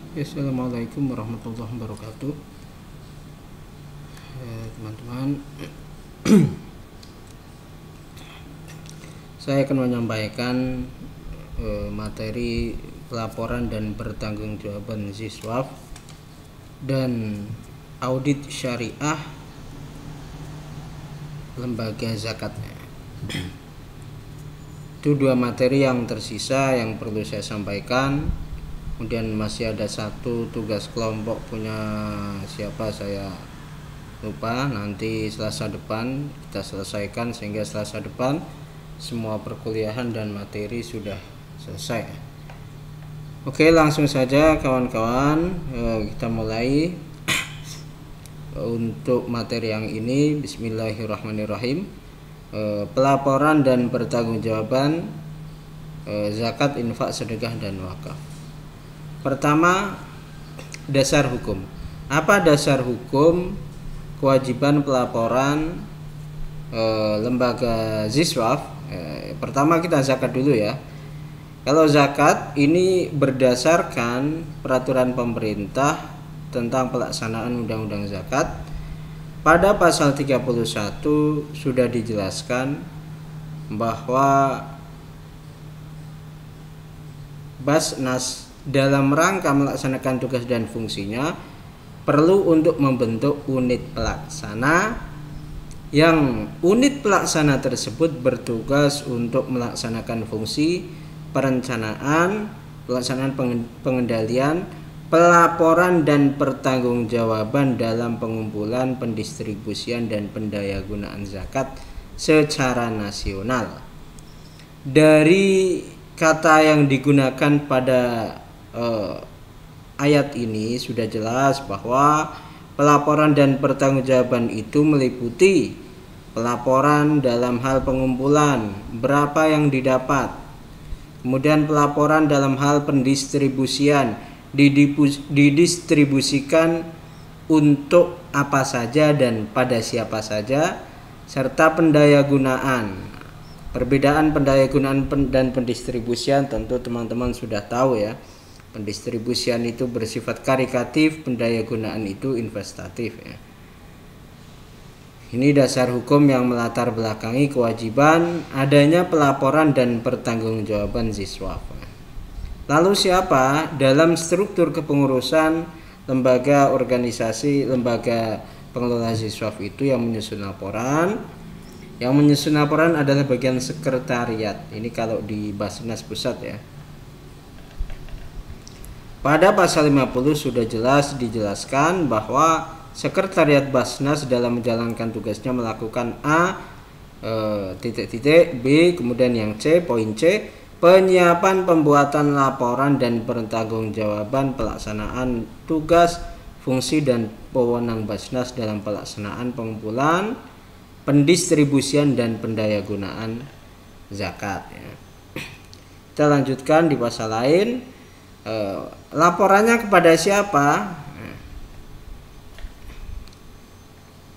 Assalamualaikum warahmatullahi wabarakatuh. Teman-teman, saya akan menyampaikan materi pelaporan dan pertanggungjawaban siswa dan audit syariah lembaga zakat. Itu dua materi yang tersisa yang perlu saya sampaikan. Kemudian masih ada satu tugas kelompok punya siapa saya lupa, nanti Selasa depan kita selesaikan sehingga Selasa depan semua perkuliahan dan materi sudah selesai. Oke, langsung saja kawan-kawan, kita mulai. Untuk materi yang ini, bismillahirrahmanirrahim. Pelaporan dan pertanggungjawaban zakat, infak, sedekah dan wakaf. Pertama, dasar hukum. Apa dasar hukum kewajiban pelaporan lembaga Ziswaf? Pertama kita zakat dulu ya. Kalau zakat ini berdasarkan peraturan pemerintah tentang pelaksanaan undang-undang zakat. Pada pasal 31 sudah dijelaskan bahwa Basnas dalam rangka melaksanakan tugas dan fungsinya perlu untuk membentuk unit pelaksana, yang unit pelaksana tersebut bertugas untuk melaksanakan fungsi perencanaan, pelaksanaan pengendalian, pelaporan dan pertanggungjawaban dalam pengumpulan, pendistribusian dan pendayagunaan zakat secara nasional. Dari kata yang digunakan pada ayat ini sudah jelas bahwa pelaporan dan pertanggungjawaban itu meliputi pelaporan dalam hal pengumpulan, berapa yang didapat, kemudian pelaporan dalam hal pendistribusian, didistribusikan untuk apa saja dan pada siapa saja, serta pendayagunaan. Perbedaan pendayagunaan dan pendistribusian tentu teman-teman sudah tahu ya. Pendistribusian itu bersifat karitatif, pendayagunaan itu investatif ya. Ini dasar hukum yang melatar belakangi kewajiban adanya pelaporan dan pertanggungjawaban Ziswaf. Lalu siapa dalam struktur kepengurusan lembaga organisasi lembaga pengelola Ziswaf itu yang menyusun laporan? Yang menyusun laporan adalah bagian sekretariat. Ini kalau di Basnas pusat ya. Pada pasal 50 sudah jelas dijelaskan bahwa sekretariat Basnas dalam menjalankan tugasnya melakukan A, B, kemudian yang C, poin C, penyiapan pembuatan laporan dan pertanggungjawaban pelaksanaan tugas, fungsi dan wewenang Basnas dalam pelaksanaan pengumpulan, pendistribusian dan pendayagunaan zakat ya. Kita lanjutkan di pasal lain. Laporannya kepada siapa?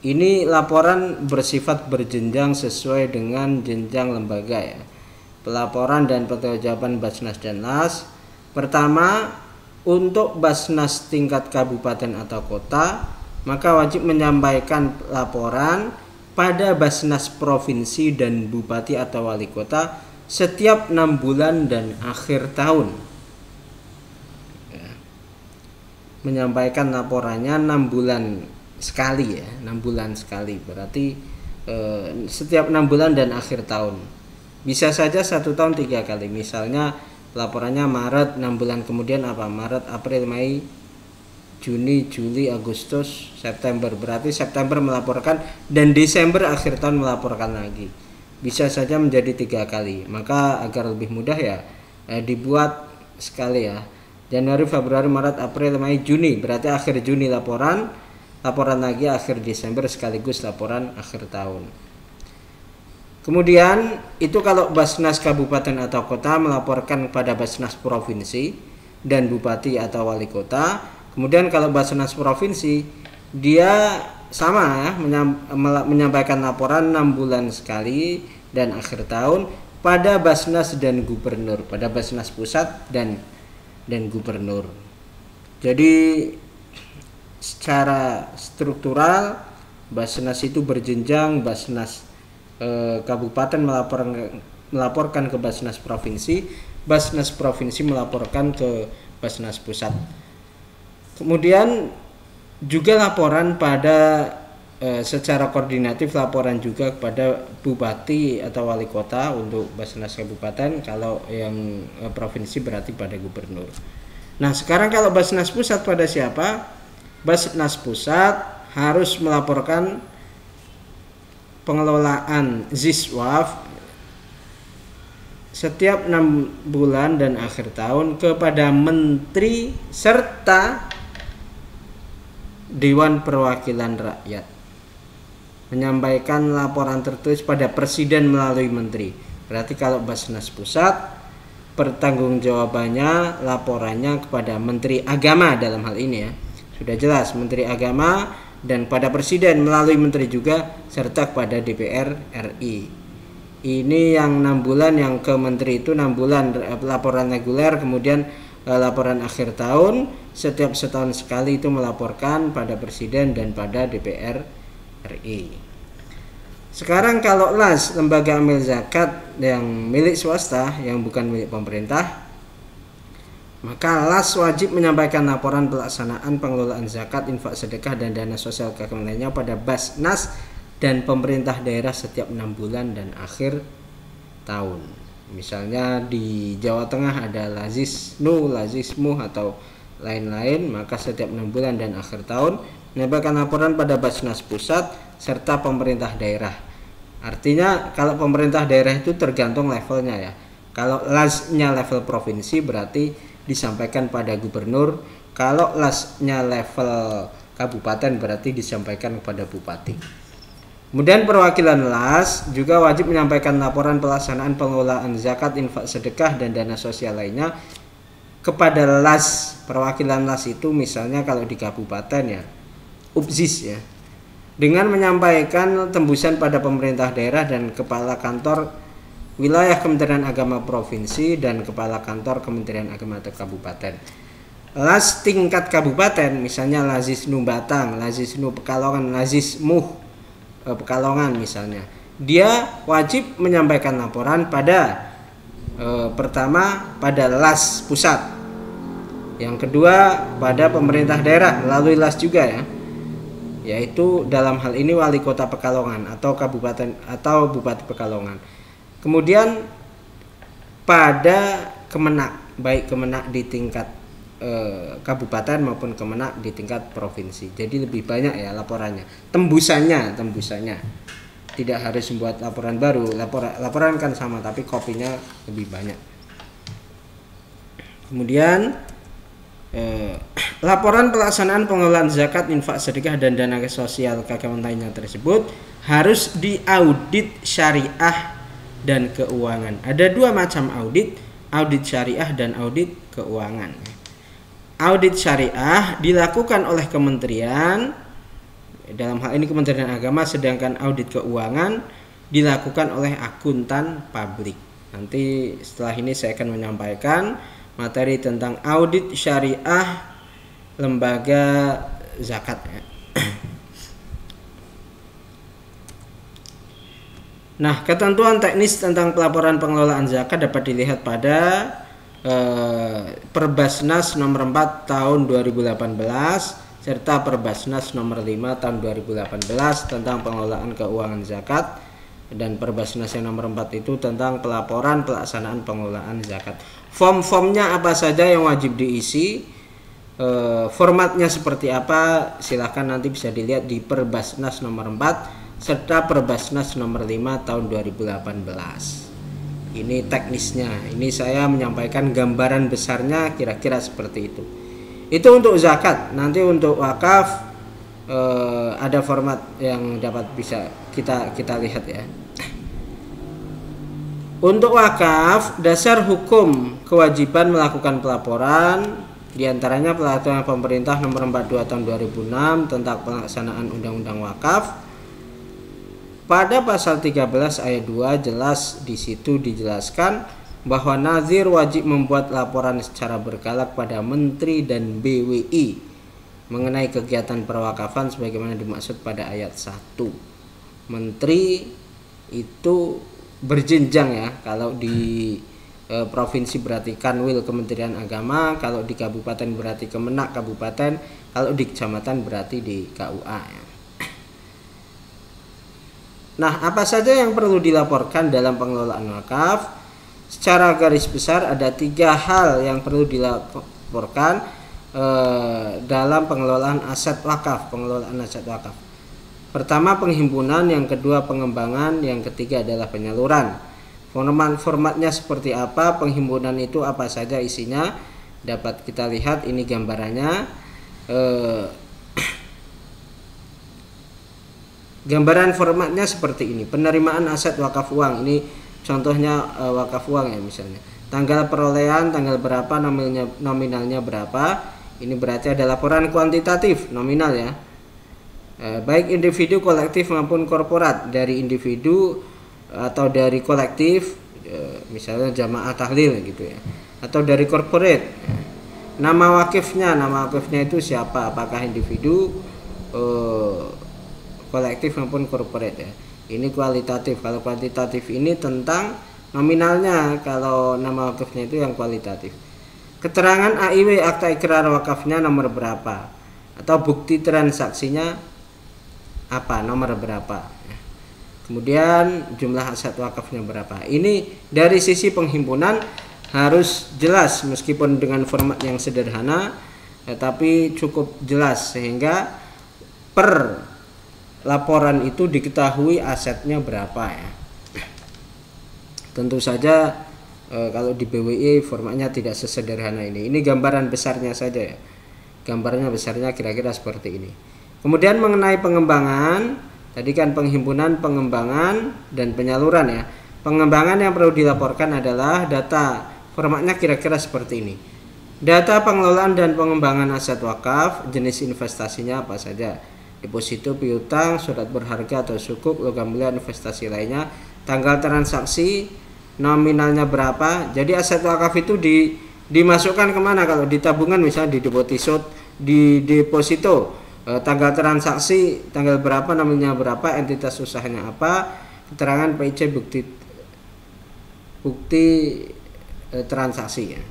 Ini laporan bersifat berjenjang sesuai dengan jenjang lembaga ya. Pelaporan dan pertanggungjawaban Basnas dan Las. Pertama, untuk Basnas tingkat kabupaten atau kota, maka wajib menyampaikan laporan pada Basnas provinsi dan bupati atau wali kota setiap 6 bulan dan akhir tahun. Menyampaikan laporannya 6 bulan sekali ya, 6 bulan sekali, berarti setiap 6 bulan dan akhir tahun. Bisa saja 1 tahun 3 kali, misalnya laporannya Maret, 6 bulan kemudian apa? Maret, April, Mei, Juni, Juli, Agustus, September, berarti September melaporkan dan Desember akhir tahun melaporkan lagi. Bisa saja menjadi 3 kali, maka agar lebih mudah ya dibuat sekali ya. Januari, Februari, Maret, April, Mei, Juni, berarti akhir Juni laporan lagi akhir Desember sekaligus laporan akhir tahun. Kemudian itu kalau Basnas kabupaten atau kota melaporkan kepada Basnas provinsi dan bupati atau wali kota. Kemudian kalau Basnas provinsi dia sama ya, menyampaikan laporan 6 bulan sekali dan akhir tahun pada Basnas dan gubernur, pada Basnas pusat dan gubernur. Jadi secara struktural Basnas itu berjenjang. Basnas kabupaten melaporkan ke Basnas provinsi, Basnas provinsi melaporkan ke Basnas pusat. Kemudian juga laporan pada secara koordinatif, laporan juga kepada bupati atau wali kota untuk Basnas kabupaten. Kalau yang provinsi berarti pada gubernur. Nah, sekarang kalau Basnas pusat pada siapa? Basnas pusat harus melaporkan pengelolaan Ziswaf setiap 6 bulan dan akhir tahun kepada menteri serta Dewan Perwakilan Rakyat. Menyampaikan laporan tertulis pada presiden melalui menteri. Berarti kalau Basnas pusat, pertanggungjawabannya laporannya kepada Menteri Agama dalam hal ini ya. Sudah jelas Menteri Agama, dan pada presiden melalui menteri juga, serta kepada DPR RI. Ini yang 6 bulan, yang ke menteri itu 6 bulan laporan reguler, kemudian laporan akhir tahun setiap setahun sekali itu melaporkan pada presiden dan pada DPR RI. Sekarang kalau LAS, lembaga amil zakat yang milik swasta, yang bukan milik pemerintah, maka LAS wajib menyampaikan laporan pelaksanaan pengelolaan zakat, infak, sedekah, dan dana sosial keagamaan lainnya pada Basnas dan pemerintah daerah setiap 6 bulan dan akhir tahun. Misalnya di Jawa Tengah ada Lazisnu, Lazismuh, atau lain-lain, maka setiap 6 bulan dan akhir tahun menyampaikan laporan pada Basnas pusat serta pemerintah daerah. Artinya kalau pemerintah daerah itu tergantung levelnya ya. Kalau LAS-nya level provinsi berarti disampaikan pada gubernur. Kalau LAS-nya level kabupaten berarti disampaikan kepada bupati. Kemudian perwakilan LAS juga wajib menyampaikan laporan pelaksanaan pengelolaan zakat, infak, sedekah, dan dana sosial lainnya kepada LAS. Perwakilan LAS itu misalnya kalau di kabupaten ya UPZIS ya, dengan menyampaikan tembusan pada pemerintah daerah dan kepala kantor wilayah Kementerian Agama Provinsi dan kepala kantor Kementerian Agama atau kabupaten. LAS tingkat kabupaten misalnya Lazisnu Batang, Lazisnu Pekalongan, Lazismuh Pekalongan misalnya, dia wajib menyampaikan laporan pada pertama pada LAS pusat, yang kedua pada pemerintah daerah melalui LAS juga ya, yaitu dalam hal ini wali kota Pekalongan atau kabupaten atau bupati Pekalongan. Kemudian pada Kemenak, baik Kemenak di tingkat kabupaten maupun Kemenak di tingkat provinsi. Jadi lebih banyak ya laporannya, tembusannya. Tidak harus membuat laporan baru, laporan kan sama tapi kopinya lebih banyak. Kemudian laporan pelaksanaan pengelolaan zakat, infak, sedekah, dan dana sosial keagamaan lainnya tersebut harus diaudit syariah dan keuangan. Ada 2 macam audit, audit syariah dan audit keuangan. Audit syariah dilakukan oleh kementerian, dalam hal ini Kementerian Agama, sedangkan audit keuangan dilakukan oleh akuntan publik. Nanti setelah ini saya akan menyampaikan materi tentang audit syariah lembaga zakat ya. Nah, ketentuan teknis tentang pelaporan pengelolaan zakat dapat dilihat pada Perbasnas nomor 4 tahun 2018 serta Perbasnas nomor 5 tahun 2018 tentang pengelolaan keuangan zakat, dan Perbasnas yang nomor 4 itu tentang pelaporan pelaksanaan pengelolaan zakat. Form-formnya apa saja yang wajib diisi, formatnya seperti apa, silahkan nanti bisa dilihat di Perbasnas nomor 4 serta Perbasnas nomor 5 tahun 2018. Ini teknisnya, ini saya menyampaikan gambaran besarnya kira-kira seperti itu. Itu untuk zakat. Nanti untuk wakaf ada format yang dapat bisa kita lihat ya. Untuk wakaf, dasar hukum kewajiban melakukan pelaporan, diantaranya peraturan pemerintah nomor 42 tahun 2006 tentang pelaksanaan undang-undang wakaf. Pada pasal 13 ayat 2 jelas di situ dijelaskan bahwa nazir wajib membuat laporan secara berkala kepada Menteri dan BWI mengenai kegiatan perwakafan sebagaimana dimaksud pada ayat 1. Menteri itu berjenjang ya. Kalau di provinsi berarti Kanwil Kementerian Agama, kalau di kabupaten berarti Kemenak kabupaten, kalau di kecamatan berarti di KUA ya. Nah, apa saja yang perlu dilaporkan dalam pengelolaan wakaf? Secara garis besar ada 3 hal yang perlu dilaporkan dalam pengelolaan aset wakaf. Pertama penghimpunan, yang kedua pengembangan, yang ketiga adalah penyaluran. Formatnya seperti apa? Penghimpunan itu apa saja isinya? Dapat kita lihat ini gambarannya. Gambaran formatnya seperti ini. Penerimaan aset wakaf uang, ini contohnya wakaf uang ya misalnya. Tanggal perolehan, tanggal berapa, nominalnya berapa. Ini berarti ada laporan kuantitatif, nominal ya. Baik individu, kolektif maupun korporat. Dari individu atau dari kolektif, misalnya jamaah tahlil gitu ya. Atau dari corporate. Nama wakifnya itu siapa? Apakah individu, kolektif maupun corporate ya. Ini kualitatif. Kalau kuantitatif ini tentang nominalnya, kalau nama wakifnya itu yang kualitatif. Keterangan AIW, akta ikrar wakafnya nomor berapa, atau bukti transaksinya apa, nomor berapa. Kemudian jumlah aset wakafnya berapa. Ini dari sisi penghimpunan harus jelas, meskipun dengan format yang sederhana, tapi cukup jelas sehingga per laporan itu diketahui asetnya berapa ya. Tentu saja kalau di BWI formatnya tidak sesederhana ini. Ini gambaran besarnya saja ya. Gambarnya besarnya kira-kira seperti ini. Kemudian mengenai pengembangan, tadi kan penghimpunan, pengembangan dan penyaluran ya. Pengembangan yang perlu dilaporkan adalah data, formatnya kira-kira seperti ini. Data pengelolaan dan pengembangan aset wakaf, jenis investasinya apa saja, deposito, piutang, surat berharga atau sukuk, logam mulia, investasi lainnya, tanggal transaksi, nominalnya berapa. Jadi aset wakaf itu dimasukkan kemana? Kalau di tabungan misalnya di deposito, tanggal transaksi, tanggal berapa, nominalnya berapa, entitas usahanya apa, keterangan PIC, bukti transaksi ya.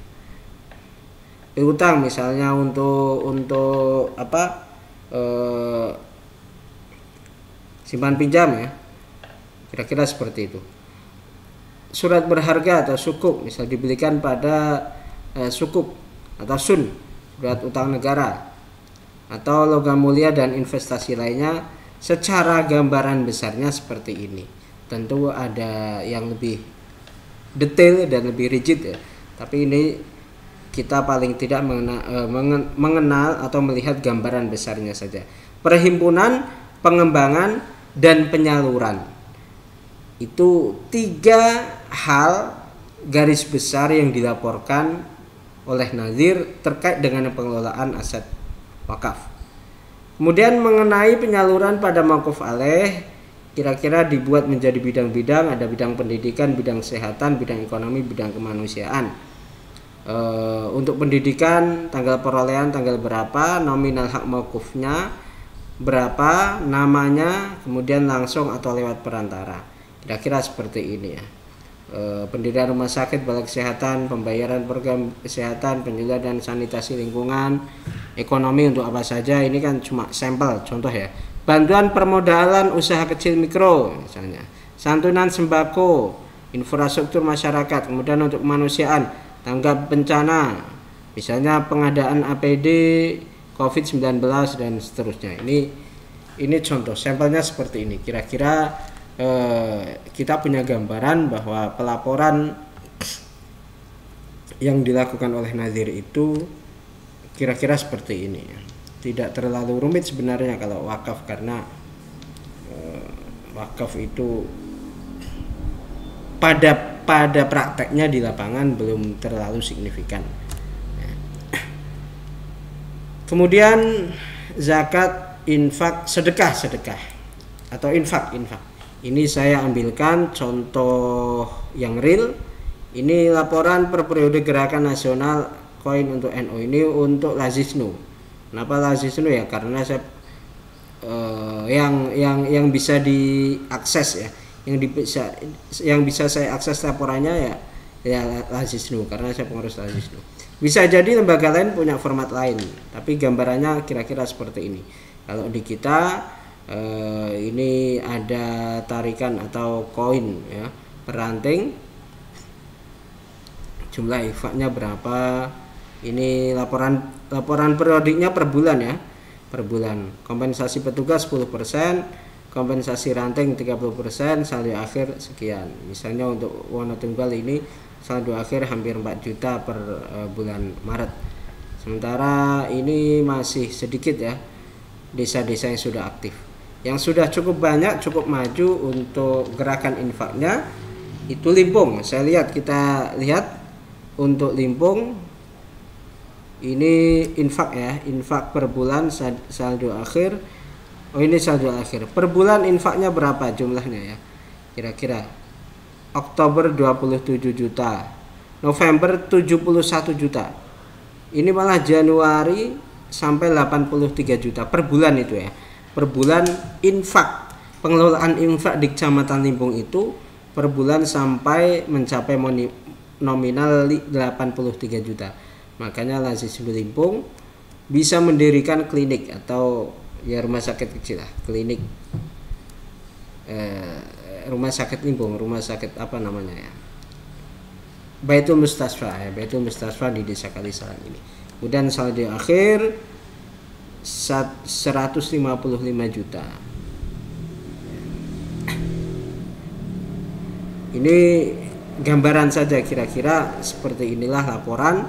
Piutang misalnya untuk apa? Simpan pinjam ya, kira-kira seperti itu. Surat berharga atau sukuk misal dibelikan pada sukuk atau sun, surat utang negara, atau logam mulia dan investasi lainnya. Secara gambaran besarnya seperti ini. Tentu ada yang lebih detail dan lebih rigid ya, tapi ini kita paling tidak mengenal atau melihat gambaran besarnya saja. Perhimpunan, pengembangan, dan penyaluran. Itu 3 hal garis besar yang dilaporkan oleh nazir terkait dengan pengelolaan aset wakaf. Kemudian mengenai penyaluran pada mauquf alaih, kira-kira dibuat menjadi bidang-bidang, ada bidang pendidikan, bidang kesehatan, bidang ekonomi, bidang kemanusiaan. Untuk pendidikan, tanggal perolehan tanggal berapa, nominal hak mauqufnya berapa, namanya, kemudian langsung atau lewat perantara. Kira-kira seperti ini ya. Pendirian rumah sakit, balai kesehatan, pembayaran program kesehatan, penyuluhan dan sanitasi lingkungan, ekonomi untuk apa saja. Ini kan cuma sampel contoh ya. Bantuan permodalan usaha kecil mikro misalnya, santunan sembako, infrastruktur masyarakat, kemudian untuk kemanusiaan, tanggap bencana, misalnya pengadaan APD, COVID-19 dan seterusnya. Ini contoh sampelnya seperti ini. Kira-kira kita punya gambaran bahwa pelaporan yang dilakukan oleh nazir itu kira-kira seperti ini. Tidak terlalu rumit sebenarnya kalau wakaf, karena wakaf itu pada prakteknya di lapangan belum terlalu signifikan. Kemudian zakat, infak, sedekah atau infak. Ini saya ambilkan contoh yang real, Ini laporan per periode gerakan nasional koin untuk NU. Ini untuk Lazisnu. Kenapa Lazisnu ya? Karena saya yang bisa diakses ya, yang bisa saya akses laporannya ya Lazisnu, karena saya pengurus Lazisnu. Bisa jadi lembaga lain punya format lain, tapi gambarannya kira-kira seperti ini. Kalau di kita ini ada tarikan atau koin ya per ranting, jumlah infaknya berapa. Ini laporan periodiknya per bulan ya, per bulan. Kompensasi petugas 10%, kompensasi ranting 30%, saldo akhir sekian. Misalnya untuk Wonotunggal ini saldo akhir hampir 4 juta per bulan Maret. Sementara ini masih sedikit ya desa-desa yang sudah aktif. Yang sudah cukup banyak, cukup maju untuk gerakan infaknya itu Limpung. Kita lihat untuk Limpung ini infak ya, infak per bulan saldo akhir. Oh, ini saldo akhir. Per bulan infaknya berapa jumlahnya ya? Kira-kira Oktober 27 juta, November 71 juta. Ini malah Januari sampai 83 juta per bulan itu ya. Per bulan infak, pengelolaan infak di Kecamatan Limpung itu per bulan sampai mencapai nominal 83 juta. Makanya Lazisnu Limpung bisa mendirikan klinik atau ya rumah sakit kecil lah, klinik rumah sakit Limpung, rumah sakit apa namanya ya, Baitul Mustasfa ya, Baitul Mustasfa di Desa Kalisaran ini. Kemudian saldo akhir 155 juta. Ini gambaran saja, kira-kira seperti inilah laporan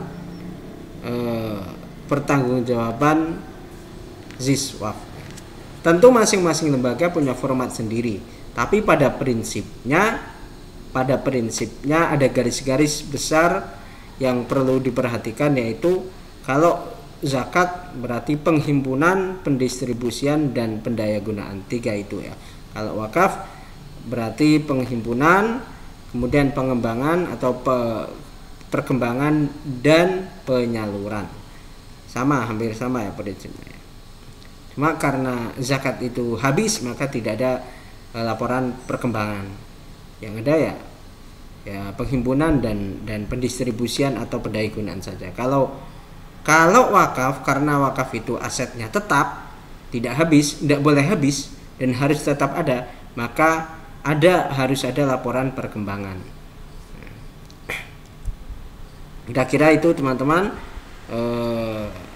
pertanggungjawaban ZISWAF. Tentu masing-masing lembaga punya format sendiri, tapi pada prinsipnya ada garis-garis besar yang perlu diperhatikan, yaitu kalau zakat berarti penghimpunan, pendistribusian, dan pendayagunaan, 3 itu ya. Kalau wakaf berarti penghimpunan, kemudian pengembangan atau perkembangan dan penyaluran. Hampir sama ya prinsipnya. Cuma karena zakat itu habis, maka tidak ada laporan perkembangan. Yang ada ya penghimpunan dan pendistribusian atau pendayagunaan saja. Kalau wakaf, karena wakaf itu asetnya tetap, tidak boleh habis dan harus tetap ada, maka harus ada laporan perkembangan. Kira-kira itu teman-teman.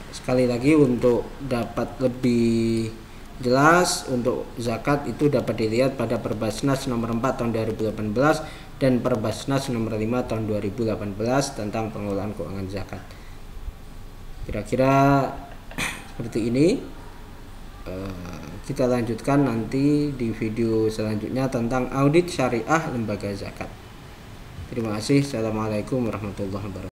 Sekali lagi untuk dapat lebih jelas, untuk zakat itu dapat dilihat pada Perbasnas nomor 4 tahun 2018 dan Perbasnas nomor 5 tahun 2018 tentang pengelolaan keuangan zakat. Kira-kira seperti ini. Kita lanjutkan nanti di video selanjutnya tentang audit syariah lembaga zakat. Terima kasih. Assalamualaikum warahmatullahi wabarakatuh.